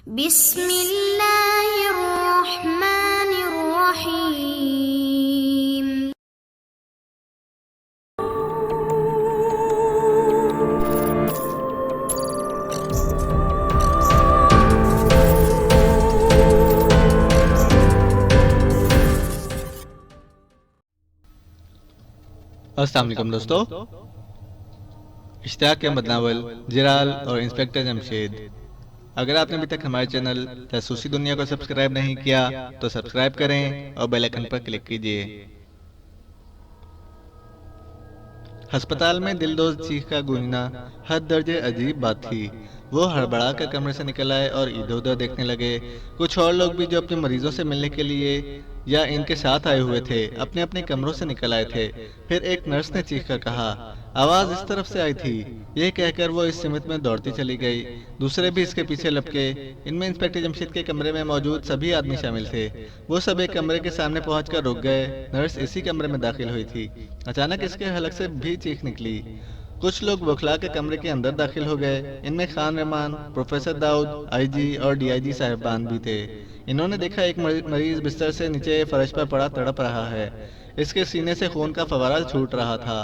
بسم اللہ الرحمن الرحیم۔ السلام علیکم دوستو، اشتیاق احمد ناول جرال اور انسپیکٹر جمشید۔ اگر آپ نے ابھی تک ہمارے چینل جاسوسی دنیا کو سبسکرائب نہیں کیا تو سبسکرائب کریں اور بیل آئیکن پر کلک کیجیے۔ ہسپتال میں دلدوز چیخ کا گونجنا حد درجے عجیب بات تھی۔ وہ ہڑبڑا کر کمرے سے نکل آئے اور ادھر ادھر دیکھنے لگے۔ کچھ اور لوگ بھی جو اپنے مریضوں سے ملنے کے لیے یا ان کے ساتھ آئے ہوئے تھے اپنے اپنے کمروں سے نکل آئے تھے۔ پھر ایک نرس نے چیخ کر کہا، آواز اس طرف سے آئی تھی۔ یہ کہہ کر وہ اس سمت میں دوڑتی چلی گئی۔ دوسرے بھی اس کے پیچھے لپکے۔ ان میں انسپیکٹر جمشید کے کمرے میں موجود سبھی آدمی شامل تھے۔ وہ سب ایک کمرے کے سامنے پہنچ کر رک گئے۔ نرس اسی کمرے میں داخل ہوئی تھی۔ اچانک اس کے حلق سے بھی چیخ نکلی۔ کچھ لوگ بوکھلا کے کمرے کے اندر داخل ہو گئے۔ ان میں خان رحمان، پروفیسر داؤد، آئی جی اور ڈی آئی جی صاحبان بھی تھے۔ انہوں نے دیکھا ایک مریض بستر سے نیچے فرش پر پڑا تڑپ رہا ہے۔ اس کے سینے سے خون کا فوارہ چھوٹ رہا تھا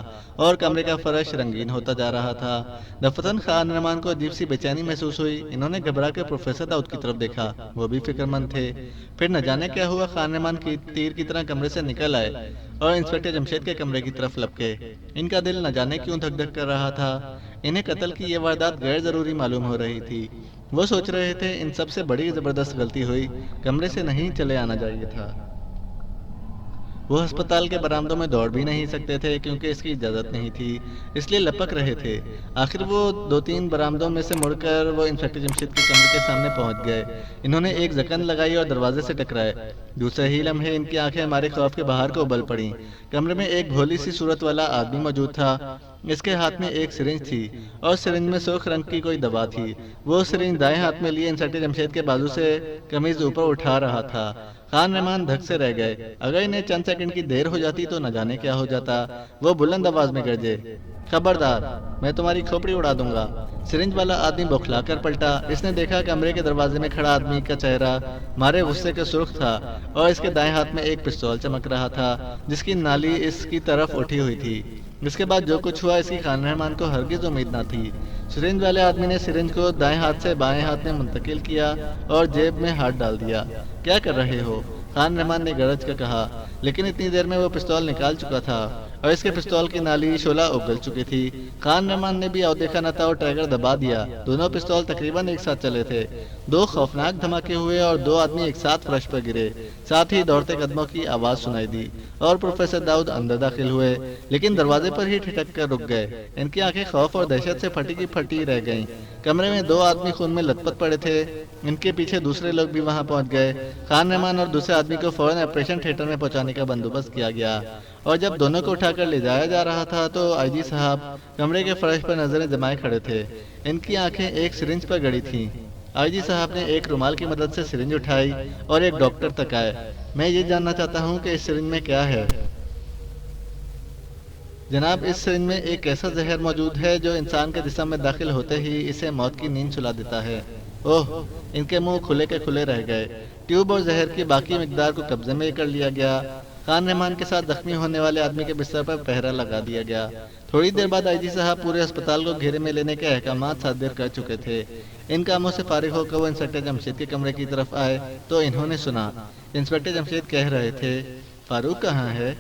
اور کمرے کا فرش رنگین ہوتا جا رہا تھا۔ دفتن خان رحمان کو عجیب سی بے چینی محسوس ہوئی۔ انہوں نے گھبرا کے پروفیسر داؤد کی طرف دیکھا، وہ بھی فکر مند تھے۔ پھر نہ جانے کیا ہوا، خان رحمان کی تیر کی طرح کمرے سے نکل آئے اور انسپیکٹر جمشید کے کمرے کی طرف لپکے۔ ان کا دل نہ جانے کیوں دھک دھک کر رہا تھا۔ انہیں قتل کی یہ واردات غیر ضروری معلوم ہو رہی تھی۔ وہ سوچ رہے تھے ان سب سے بڑی زبردست غلطی ہوئی، کمرے سے نہیں چلے آنا چاہیے تھا۔ وہ ہسپتال کے برآمدوں میں دوڑ بھی نہیں سکتے تھے کیونکہ اس کی اجازت نہیں تھی، اس لیے لپک رہے تھے۔ آخر وہ دو تین برآمدوں میں سے مڑ کر وہ انسپیکٹر جمشید کے کمرے کے سامنے پہنچ گئے۔ انہوں نے ایک زکن لگائی اور دروازے سے ٹکرائے۔ دوسرے ہی لمحے ان کی آنکھیں ہمارے خوف کے باہر کو ابل پڑیں۔ کمرے میں ایک بھولی سی صورت والا آدمی موجود تھا۔ اس کے ہاتھ میں ایک سرنج تھی اور سرنج میں سرخ رنگ کی کوئی دوا تھی۔ وہ سرنج دائیں ہاتھ میں لیے انسپیکٹر جمشید کے بازو سے قمیض اوپر اٹھا رہا تھا۔ خان رحمان دھک سے رہ گئے۔ اگر انہیں چند سیکنڈ کی دیر ہو جاتی تو نہ جانے کیا ہو جاتا۔ وہ بلند آواز میں گرجے، خبردار، میں تمہاری کھوپڑی اڑا دوں گا۔ سرنج والا آدمی بوکھلا کر پلٹا۔ اس نے دیکھا کمرے کے دروازے میں کھڑا آدمی کا چہرہ مارے غصے کے سرخ تھا اور اس کے دائیں ہاتھ میں ایک پستول چمک رہا تھا جس کی نالی اس کی طرف اٹھی ہوئی تھی۔ اس کے بعد جو کچھ ہوا اس کی خان رحمان کو ہرگز امید نہ تھی۔ سرنج والے آدمی نے سرنج کو دائیں ہاتھ سے بائیں ہاتھ میں منتقل کیا اور جیب میں ہاتھ ڈال دیا۔ کیا کر رہے ہو؟ خان رحمان نے گرج کر کہا، لیکن اتنی دیر میں وہ پستول نکال چکا تھا اور اس کے پستول کی نالی شعلہ اگل چکی تھی۔ خان رحمان نے بھی اور دیکھا نہ تھا اور ٹریگر دبا دیا۔ دونوں پستول تقریباً ایک ساتھ چلے تھے۔ دو خوفناک دھماکے ہوئے اور دو آدمی ایک ساتھ فرش پر گرے۔ ساتھ ہی دوڑتے قدموں کی آواز سنائی دی اور پروفیسر داؤد اندر داخل ہوئے، لیکن دروازے پر ہی ٹھٹک کر رک گئے۔ ان کی آنکھیں خوف اور دہشت سے پھٹی کی پھٹی رہ گئیں۔ کمرے میں دو آدمی خون میں لت پت پڑے تھے۔ ان کے پیچھے دوسرے لوگ بھی وہاں پہنچ گئے۔ خان رحمان اور دوسرے آدمی کو فوراً آپریشن تھیٹر میں پہنچانے کا بندوبست کیا گیا اور جب دونوں کو اٹھا کر لے جایا جا رہا تھا تو آئی جی صاحب کمرے کے فرش پر نظریں جمائے کھڑے تھے۔ ان کی آنکھیں ایک سرنج پر گڑی تھیں۔ آئی جی صاحب نے ایک رومال کی مدد سے سرنج اٹھائی اور ایک ڈاکٹر تک آئے۔ میں یہ جاننا چاہتا ہوں کہ اس سرنج میں کیا ہے؟ جناب، اس سرنج میں ایک ایسا زہر موجود ہے جو انسان کے جسم میں داخل ہوتے ہی اسے موت کی نیند سلا دیتا ہے۔ اوہ! ان کے منہ کھلے کے کھلے رہ گئے۔ ٹیوب اور زہر کی باقی مقدار کو قبضے میں کر لیا گیا۔ خان رحمان کے ساتھ زخمی ہونے والے آدمی کے بستر پر پہرا لگا دیا گیا۔ تھوڑی دیر بعد آئی جی صاحب پورے ہسپتال کو گھیرے میں لینے کے احکامات صادر کر چکے تھے۔ ان کاموں سے فارغ ہو کر وہ انسپیکٹر جمشید کے کمرے کی طرف آئے تو انہوں نے سنا انسپیکٹر جمشید کہہ رہے تھے، فاروق کہاں ہے؟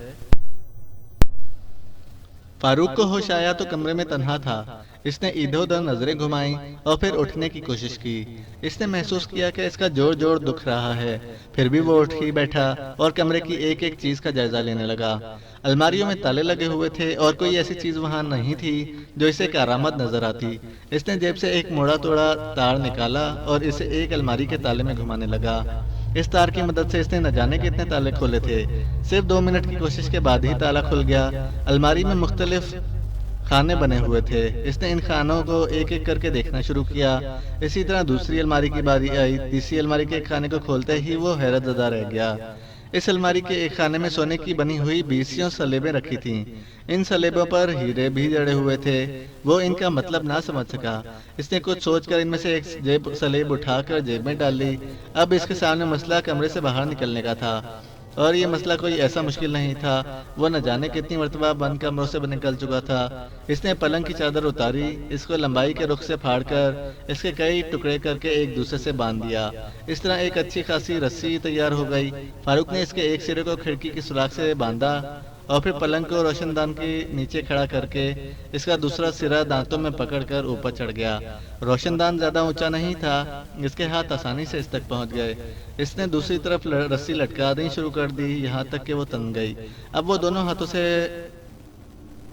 فاروق کو ہوش آیا تو کمرے میں تنہا تھا۔ اس نے ادھر ادھر نظریں گھمائیں اور پھر اٹھنے کی کوشش کی۔ اس نے محسوس کیا کہ اس کا جوڑ جوڑ دکھ رہا ہے۔ پھر بھی وہ اٹھ ہی بیٹھا اور کمرے کی ایک ایک چیز کا جائزہ لینے لگا۔ الماریوں میں تالے لگے ہوئے تھے اور کوئی ایسی چیز وہاں نہیں تھی جو اسے کارآمد نظر آتی۔ اس نے جیب سے ایک موڑا توڑا تار نکالا اور اسے ایک الماری کے تالے میں گھمانے لگا۔ اس تار کی مدد سے اس نے نہ جانے کتنے تالے کھولے تھے۔ صرف 2 منٹ کی کوشش کے بعد ہی تالا کھل گیا۔ الماری میں مختلف خانے بنے ہوئے تھے۔ اس نے ان خانوں کو ایک ایک کر کے دیکھنا شروع کیا۔ اسی طرح دوسری الماری کی باری آئی۔ تیسری الماری کے ایک خانے کو کھولتے ہی وہ حیرت زدہ رہ گیا۔ اس الماری کے ایک خانے میں سونے کی بنی ہوئی 20 سلیبیں رکھی تھیں۔ ان سلیبوں پر ہیرے بھی جڑے ہوئے تھے۔ وہ ان کا مطلب نہ سمجھ سکا۔ اس نے کچھ سوچ کر ان میں سے ایک سلیب اٹھا کر جیب میں ڈال لی۔ اب اس کے سامنے مسئلہ کمرے سے باہر نکلنے کا تھا، اور یہ مسئلہ کوئی ایسا مشکل نہیں تھا۔ وہ نہ جانے کتنی مرتبہ بند کمروں سے نکل چکا تھا۔ اس نے پلنگ کی چادر اتاری، اس کو لمبائی کے رخ سے پھاڑ کر اس کے کئی ٹکڑے کر کے ایک دوسرے سے باندھ دیا۔ اس طرح ایک اچھی خاصی رسی تیار ہو گئی۔ فاروق نے اس کے ایک سرے کو کھڑکی کی سوراخ سے باندھا اور پھر پلنگ کو روشن دان کے نیچے کھڑا کر کے اس کا دوسرا سرا دانتوں میں پکڑ کر اوپر چڑھ گیا۔ روشن دان زیادہ اونچا نہیں تھا، اس کے ہاتھ آسانی سے اس تک پہنچ گئے۔ اس نے دوسری طرف رسی لٹکا دینی شروع کر دی، یہاں تک کہ وہ تن گئی۔ اب وہ دونوں ہاتھوں سے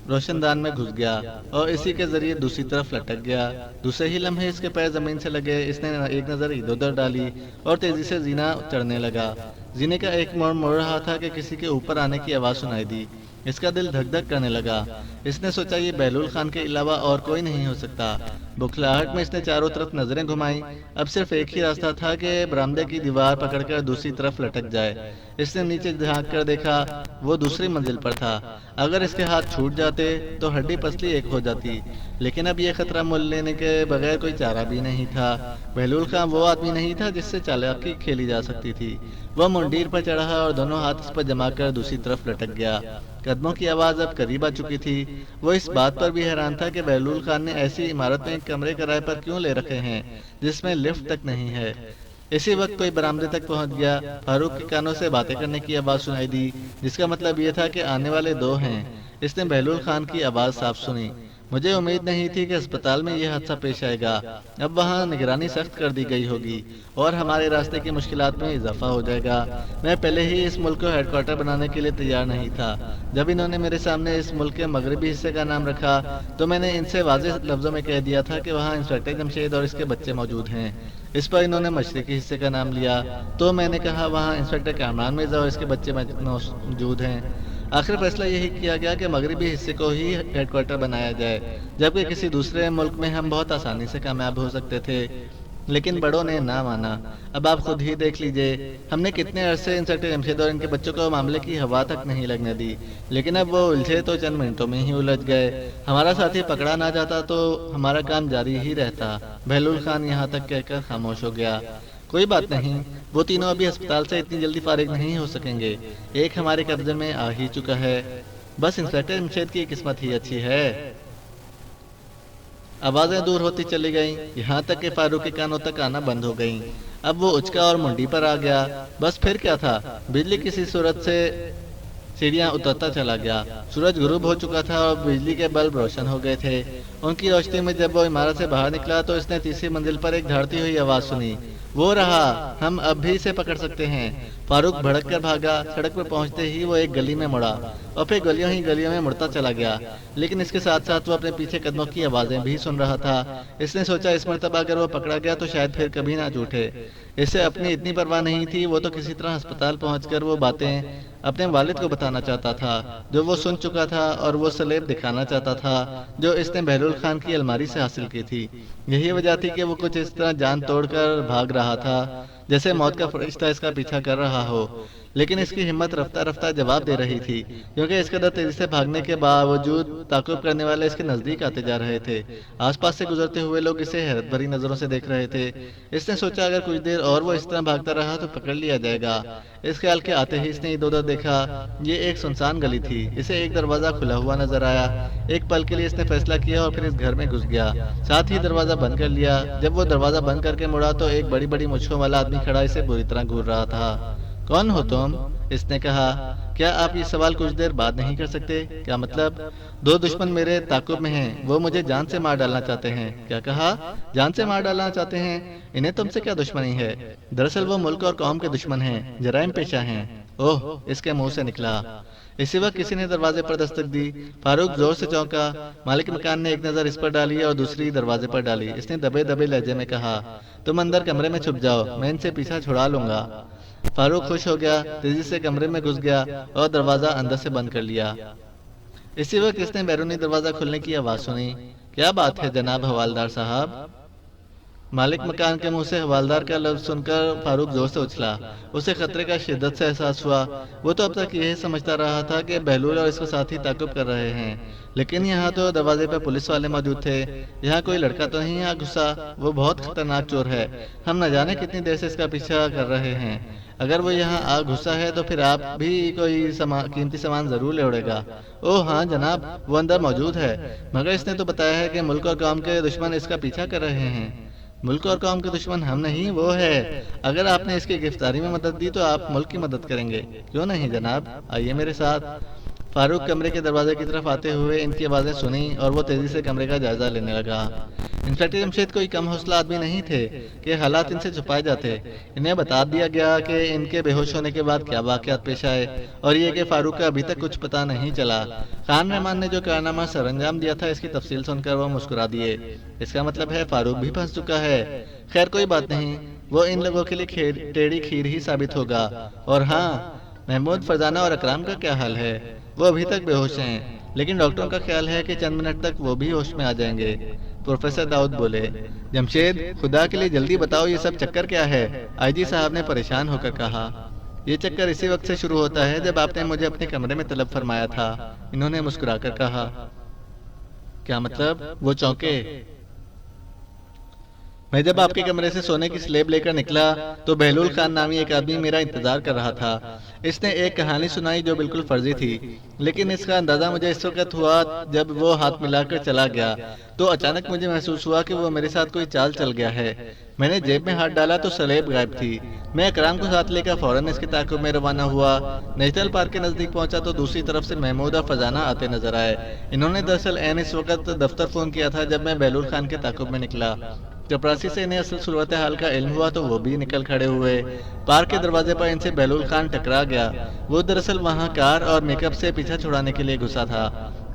روشن دان میں گھس گیا اور اسی کے ذریعے دوسری طرف لٹک گیا۔ دوسرے ہی لمحے اس کے پیر زمین سے لگے۔ اس نے ایک نظر ادھر ادھر ڈالی اور تیزی سے زینہ چڑھنے لگا۔ زینے کا ایک موڑ مڑ رہا تھا کہ کسی کے اوپر آنے کی آواز سنائی دی۔ اس کا دل دھک دھک کرنے لگا۔ اس نے سوچا یہ بہلول خان کے علاوہ اور کوئی نہیں ہو سکتا۔ بکھلاہٹ میں اس نے چاروں طرف نظریں گھمائیں۔ اب صرف ایک ہی راستہ تھا کہ برآمدے کی دیوار پکڑ کر دوسری طرف لٹک جائے۔ اس نے نیچے جھانک کر دیکھا، وہ دوسری منزل پر تھا۔ اگر اس کے ہاتھ چھوٹ جاتے تو ہڈی پسلی ایک ہو جاتی، لیکن اب یہ خطرہ مول لینے کے بغیر کوئی چارہ بھی نہیں تھا۔ بہلول خان وہ آدمی نہیں تھا جس سے چالاکی کھیلی جا سکتی تھی۔ وہ منڈیر پر چڑھا اور دونوں ہاتھ اس پر جما کر دوسری طرف لٹک گیا۔ قدموں کی آواز اب قریب آ چکی تھی۔ وہ اس بات پر بھی حیران تھا کہ بہلول خان نے ایسی عمارت میں کمرے کرائے پر کیوں لے رکھے ہیں جس میں لفٹ تک نہیں ہے۔ اسی وقت کوئی برآمدے تک پہنچ گیا۔ فاروق کے کانوں سے باتیں کرنے کی آواز سنائی دی، جس کا مطلب یہ تھا کہ آنے والے دو ہیں۔ اس نے بہلول خان کی آواز صاف سنی۔ مجھے امید نہیں تھی کہ اسپتال میں یہ حادثہ پیش آئے گا۔ اب وہاں نگرانی سخت کر دی گئی ہوگی اور ہمارے راستے کی مشکلات میں اضافہ ہو جائے گا۔ میں پہلے ہی اس ملک کو ہیڈ کوارٹر بنانے کے لیے تیار نہیں تھا۔ جب انہوں نے میرے سامنے اس ملک کے مغربی حصے کا نام رکھا تو میں نے ان سے واضح لفظوں میں کہہ دیا تھا کہ وہاں انسپکٹر جمشید اور اس کے بچے موجود ہیں۔ اس پر انہوں نے مشرقی حصے کا نام لیا تو میں نے کہا وہاں انسپکٹر کامران مرزا اور اس کے بچے موجود ہیں۔ آخر فیصلہ یہی کیا گیا کہ مغربی حصے کو ہی ہیڈ کوارٹر بنایا جائے، جبکہ کسی دوسرے ملک میں ہم بہت آسانی سے کامیاب ہو سکتے تھے، لیکن بڑوں نے نہ مانا۔ اب آپ خود ہی دیکھ لیجئے، ہم نے کتنے عرصے انسپکٹر جمشید اور ان کے بچوں کو معاملے کی ہوا تک نہیں لگنے دی، لیکن اب وہ الجھے تو چند منٹوں میں ہی الجھ گئے۔ ہمارا ساتھی پکڑا نہ جاتا تو ہمارا کام جاری ہی رہتا۔ بہلول خان یہاں تک کہہ کر خاموش ہو گیا۔ کوئی بات نہیں، وہ تینوں ابھی ہسپتال سے اتنی جلدی فارغ نہیں ہو سکیں گے۔ ایک ہمارے قبضے میں آ ہی چکا ہے، بس انسپکٹر جمشید کی قسمت ہی اچھی ہے۔ آوازیں دور ہوتی چلی گئیں، یہاں تک کہ فاروق کے کانوں تک آنا بند ہو گئیں۔ اب وہ اچکا اور منڈی پر آ گیا۔ بس پھر کیا تھا، بجلی کسی صورت سے سیڑھیاں اترتا چلا گیا۔ سورج غروب ہو چکا تھا اور بجلی کے بلب روشن ہو گئے تھے۔ ان کی روشنی میں جب وہ عمارت سے باہر نکلا تو اس نے تیسری منزل پر ایک دھڑتی ہوئی آواز سنی، وہ رہا، ہم اب بھی اسے پکڑ سکتے ہیں۔ فاروق بھڑک کر بھاگا۔ سڑک پر پہنچتے ہی وہ ایک گلی میں مڑا اور پھر گلیوں میں مڑتا چلا گیا، لیکن اس کے ساتھ ساتھ وہ اپنے پیچھے قدموں کی آوازیں بھی سن رہا تھا۔ اس نے سوچا اس مرتبہ اگر وہ پکڑا گیا تو شاید پھر کبھی نہ جھوٹے۔ اسے اپنی اتنی پرواہ نہیں تھی، وہ تو کسی طرح ہسپتال پہنچ کر وہ باتیں اپنے والد کو بتانا چاہتا تھا جو وہ سن چکا تھا، اور وہ سلیب دکھانا چاہتا تھا جو اس نے بہلول خان کی الماری سے حاصل کی تھی۔ یہی وجہ تھی کہ وہ کچھ اس طرح جان توڑ کر بھاگ رہا تھا جیسے موت کا فرشتہ اس کا پیچھا کر رہا ہو، لیکن اس کی ہمت رفتہ رفتہ جواب دے رہی تھی، کیونکہ اس قدر تیزی سے بھاگنے کے باوجود تعقب کرنے والے اس کے نزدیک آتے جا رہے تھے۔ آس پاس سے گزرتے ہوئے لوگ اسے حیرت بھری نظروں سے دیکھ رہے تھے۔ اس نے سوچا اگر کچھ دیر اور وہ اس طرح بھاگتا رہا تو پکڑ لیا جائے گا۔ اس خیال کے آتے ہی اس نے ادھر ادھر دیکھا۔ یہ ایک سنسان گلی تھی۔ اسے ایک دروازہ کھلا ہوا نظر آیا۔ ایک پل کے لیے اس نے فیصلہ کیا اور پھر اس گھر میں گھس گیا، ساتھ ہی دروازہ بند کر لیا۔ جب وہ دروازہ بند کر کے مڑا تو ایک بڑی بڑی مچھوں والا آدمی کھڑا اسے بری طرح گھور رہا تھا۔ کون ہو تم؟ اس نے کہا۔ کیا آپ یہ سوال کچھ دیر بعد نہیں کر سکتے؟ کیا مطلب؟ دو دشمن میرے تعاقب میں ہیں، وہ مجھے جان سے مار ڈالنا چاہتے ہیں۔ کیا کہا؟ جان سے مار ڈالنا چاہتے ہیں؟ انہیں تم سے کیا دشمنی ہے؟ دراصل وہ ملک اور قوم کے دشمن ہیں، جرائم پیشہ ہیں۔ اوہ، اس کے منہ سے نکلا۔ اسی وقت کسی نے دروازے پر دستک دی۔ فاروق زور سے چونکا۔ مالک مکان نے ایک نظر اس پر ڈالی اور دوسری دروازے پر ڈالی۔ اس نے دبے دبے لہجے میں کہا، تم اندر کمرے میں چھپ جاؤ، میں ان سے پیچھا چھڑا لوں گا۔ فاروق خوش ہو گیا، تیزی سے کمرے میں گھس گیا اور دروازہ اندر سے بند کر لیا۔ اسی وقت اس نے بیرونی دروازہ کھلنے کی آواز سنی۔ کیا بات ہے جناب حوالدار صاحب؟ مالک مکان کے منہ سے حوالدار کا لفظ سن کر فاروق زور سے اچھلا۔ اسے خطرے کا شدت سے احساس ہوا۔ وہ تو اب تک یہی سمجھتا رہا تھا کہ بہلول اور اس کے ساتھی تعاقب کر رہے ہیں، لیکن یہاں تو دروازے پر پولیس والے موجود تھے۔ یہاں کوئی لڑکا تو نہیں آ گھسا؟ وہ بہت خطرناک چور ہے، ہم نہ جانے کتنی دیر سے اس کا پیچھا کر رہے ہیں۔ اگر وہ یہاں آ گھسا ہے تو پھر آپ بھی کوئی قیمتی سامان ضرور لے اڑے گا۔ اوہ ہاں جناب، وہ اندر موجود ہے، مگر اس نے تو بتایا ہے کہ ملک اور قوم کے دشمن اس کا پیچھا کر رہے ہیں۔ ملک اور قوم کے دشمن ہم نہیں، وہ ہے۔ اگر آپ نے اس کی گرفتاری میں مدد دی تو آپ ملک کی مدد کریں گے۔ کیوں نہیں جناب، آئیے میرے ساتھ۔ فاروق کمرے کے دروازے کی طرف آتے ہوئے ان کی آوازیں سنی اور وہ تیزی سے کمرے کا جائزہ لینے لگا۔ انسپکٹر جمشید کوئی کم حوصلہ آدمی نہیں تھے کہ حالات ان سے چھپائے جاتے۔ انہیں بتا دیا گیا کہ ان کے بے ہوش ہونے کے بعد کیا واقعات پیش آئے، اور یہ کہ فاروق کا ابھی تک کچھ پتہ نہیں چلا۔ خان رحمان نے جو کارنامہ سر انجام دیا تھا، اس کی تفصیل سن کر وہ مسکرا دیے۔ اس کا مطلب ہے فاروق بھی پھنس چکا ہے۔ خیر کوئی بات نہیں، وہ ان لوگوں کے لیے ٹیڑھی کھیر ہی ثابت ہوگا۔ اور ہاں، محمود، فرزانہ اور اکرام کا کیا حال ہے؟ وہ ابھی تک بے ہوش ہیں، لیکن ڈاکٹروں کا خیال ہے کہ چند منٹ تک وہ بھی ہوش میں آ جائیں گے۔ پروفیسر داؤد بولے۔ جمشید، خدا کے لیے جلدی بتاؤ یہ سب چکر کیا ہے؟ آئی جی صاحب نے پریشان ہو کر کہا۔ یہ چکر اسی وقت سے شروع ہوتا ہے جب آپ نے مجھے اپنے کمرے میں طلب فرمایا تھا، انہوں نے مسکرا کر کہا۔ کیا مطلب؟ وہ چونکے۔ میں جب آپ کے کمرے سے سونے کی سلیب لے کر نکلا تو بہلول خان نامی ایک آدمی میرا انتظار کر رہا تھا۔ اس نے ایک کہانی سنائی جو بالکل فرضی تھی، لیکن اس کا اندازہ مجھے اس وقت ہوا جب وہ ہاتھ ملا کر چلا گیا تو اچانک مجھے محسوس ہوا کہ وہ میرے ساتھ کوئی چال چل گیا ہے۔ میں نے جیب میں ہاتھ ڈالا تو سلیب غائب تھی۔ میں اکرام کو ساتھ لے کر فوراً اس کے تعاقب میں روانہ ہوا۔ نیشنل پارک کے نزدیک پہنچا تو دوسری طرف سے محمود اور فرزانہ آتے نظر آئے۔ انہوں نے دراصل عین اس وقت دفتر فون کیا تھا جب میں بہلول خان کے تعاقب میں نکلا۔ چپراسی سے انہیں اصل صورتحال کا علم ہوا تو وہ بھی نکل کھڑے ہوئے۔ پارک کے دروازے پر ان سے بہلول خان ٹکرا گیا۔ وہ دراصل وہاں کار اور میک اپ سے پیچھا چھڑانے کے لیے گھسا تھا۔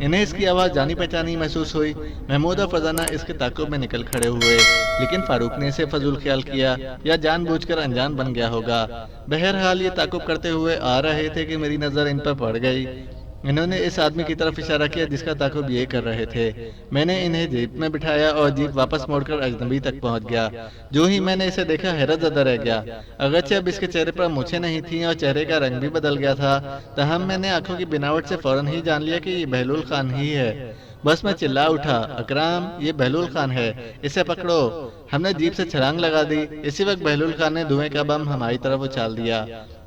انہیں اس کی آواز جانی پہچانی محسوس ہوئی۔ محمود اور فرزانہ اس کے تعاقب میں نکل کھڑے ہوئے، لیکن فاروق نے اسے فضول خیال کیا یا جان بوجھ کر انجان بن گیا ہوگا۔ بہرحال یہ تعاقب کرتے ہوئے آ رہے تھے کہ میری نظر ان پر پڑ گئی۔ انہوں نے اس آدمی کی طرف اشارہ کیا جس کا تعاقب یہ کر رہے تھے۔ میں نے انہیں جیپ میں بٹھایا اور جیپ واپس موڑ کر اجنبی تک پہنچ گیا۔ جو ہی میں نے اسے دیکھا حیرت زدہ رہ گیا۔ اگرچہ اب اس کے چہرے پر مونچھیں نہیں تھیں اور چہرے کا رنگ بھی بدل گیا تھا، تاہم میں نے آنکھوں کی بناوٹ سے فوراً ہی جان لیا کہ یہ بہلول خان ہی ہے۔ بس میں چلا اٹھا، اکرام، یہ بہلول خان ہے، اسے پکڑو۔ ہم نے جیپ سے چھلانگ لگا دی۔ اسی وقت بہلول خان نے دھوئیں کا بم ہماری طرف اچھال دیا۔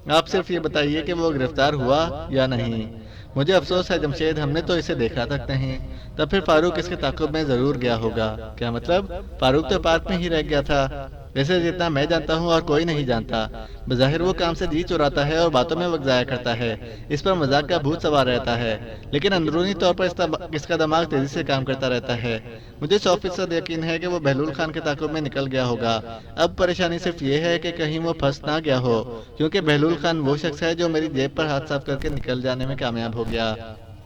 آپ صرف یہ بتائیے کہ وہ گرفتار ہوا یا نہیں؟ مجھے افسوس ہے جمشید، ہم نے تو اسے دیکھا تک نہیں۔ تب پھر فاروق اس کے تعاقب میں ضرور گیا ہوگا۔ کیا مطلب؟ فاروق تو پارک میں ہی رہ گیا تھا۔ ویسے جتنا میں جانتا ہوں اور کوئی نہیں جانتا، بظاہر وہ کام سے جی چراتا ہے اور باتوں میں وقت ضائع کرتا ہے، اس پر مذاق کا بھوت سوار رہتا ہے، لیکن اندرونی طور پر اس کا دماغ تیزی سے کام کرتا رہتا ہے۔ مجھے 100% یقین ہے کہ وہ بہلول خان کے تعاقب میں نکل گیا ہوگا۔ اب پریشانی صرف یہ ہے کہ کہیں وہ پھنس نہ گیا ہو، کیونکہ بہلول خان وہ شخص ہے جو میری جیب پر ہاتھ صاف کر کے نکل جانے میں کامیاب ہو گیا۔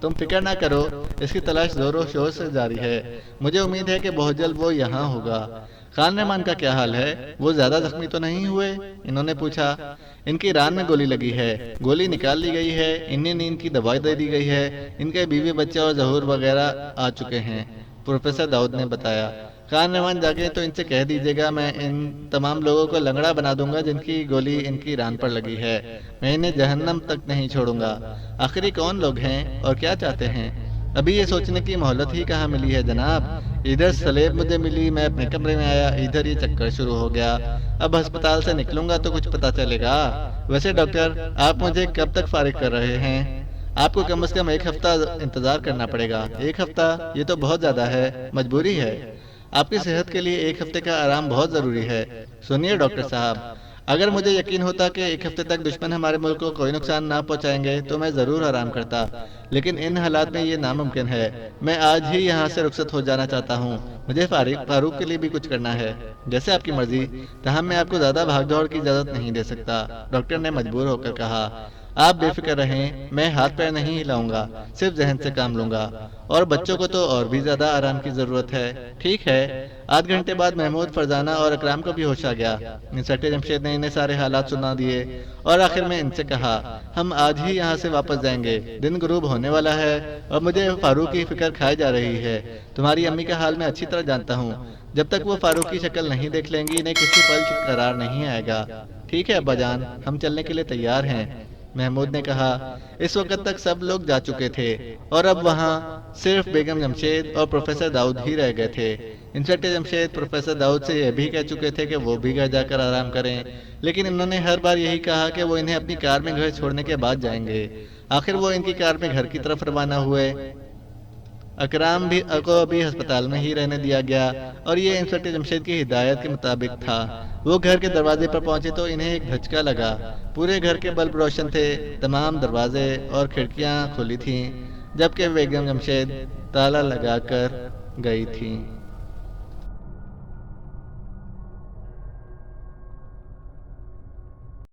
تم فکر نہ کرو، اس کی تلاش زور و شور سے جاری ہے۔ مجھے امید ہے کہ بہت جلد وہ یہاں ہوگا۔ خان رحمان کا کیا حال ہے؟ وہ زیادہ زخمی تو نہیں ہوئے؟ انہوں نے پوچھا۔ ان کی ران میں گولی لگی ہے، گولی نکال لی گئی ہے، انہیں نیند کی دوائی دے دی گئی ہے، ان کے بیوی بچے اور ظہور وغیرہ آ چکے ہیں، پروفیسر داؤد نے بتایا۔ خان رحمان جاگے تو ان سے کہہ دیجیے گا میں ان تمام لوگوں کو لنگڑا بنا دوں گا جن کی گولی ان کی ران پر لگی ہے۔ میں انہیں جہنم تک نہیں چھوڑوں گا۔ آخری کون لوگ ہیں اور کیا چاہتے ہیں؟ ابھی یہ سوچنے کی مہلت ہی کہاں ملی ہے جناب۔ ادھر سلیب مجھے ملی، میں اپنے کمرے میں آیا، ادھر یہ چکر شروع ہو گیا۔ اب ہسپتال سے نکلوں گا تو کچھ پتا چلے گا۔ ویسے ڈاکٹر، آپ مجھے کب تک فارغ کر رہے ہیں؟ آپ کو کم از کم 1 ہفتہ انتظار کرنا پڑے گا۔ 1 ہفتہ؟ یہ تو بہت زیادہ ہے، مجبوری ہے۔ آپ کی صحت کے لیے 1 ہفتے کا آرام بہت ضروری ہے۔ سنیے ڈاکٹر صاحب، اگر مجھے یقین ہوتا کہ 1 ہفتے تک دشمن ہمارے ملک کو کوئی نقصان نہ پہنچائیں گے تو میں ضرور آرام کرتا، لیکن ان حالات میں یہ ناممکن ہے۔ میں آج ہی یہاں سے رخصت ہو جانا چاہتا ہوں۔ مجھے فاروق کے لیے بھی کچھ کرنا ہے۔ جیسے آپ کی مرضی، تاہم میں آپ کو زیادہ بھاگ دوڑ کی اجازت نہیں دے سکتا، ڈاکٹر نے مجبور ہو کر کہا۔ آپ بے فکر رہیں، میں ہاتھ پیر نہیں ہلاؤں گا، صرف ذہن سے کام لوں گا، اور بچوں کو تو اور بھی زیادہ آرام کی ضرورت ہے۔ ٹھیک ہے۔ آدھ گھنٹے بعد محمود، فرزانہ اور اکرام کو بھی ہوش آ گیا۔ انسپکٹر جمشید نے انہیں سارے حالات سنا دیے اور آخر میں ان سے کہا، ہم آج ہی یہاں سے واپس جائیں گے، دن غروب ہونے والا ہے اور مجھے فاروق کی فکر کھائی جا رہی ہے۔ تمہاری امی کا حال میں اچھی طرح جانتا ہوں، جب تک وہ فاروق کی شکل نہیں دیکھ لیں گی انہیں کسی پل قرار نہیں آئے گا۔ ٹھیک ہے ابا جان، ہم چلنے کے لیے تیار ہیں، محمود نے کہا۔ اس وقت تک سب لوگ جا چکے تھے اور اب وہاں صرف بیگم جمشید اور پروفیسر داؤد ہی رہ گئے تھے۔ انسپکٹر جمشید پروفیسر داؤد سے یہ بھی کہہ چکے تھے کہ وہ بھی گھر جا کر آرام کریں، لیکن انہوں نے ہر بار یہی کہا کہ وہ انہیں اپنی کار میں گھر چھوڑنے کے بعد جائیں گے۔ آخر وہ ان کی کار میں گھر کی طرف روانہ ہوئے۔ اکرام کو بھی ہسپتال میں ہی رہنے دیا گیا اور یہ انسپکٹر جمشید کی ہدایت کے مطابق تھا۔ وہ گھر کے دروازے پر پہنچے تو انہیں ایک دھچکا لگا۔ پورے گھر کے بلب روشن تھے، تمام دروازے اور کھڑکیاں کھلی تھیں، جبکہ بیگم جمشید تالا لگا کر گئی تھیں۔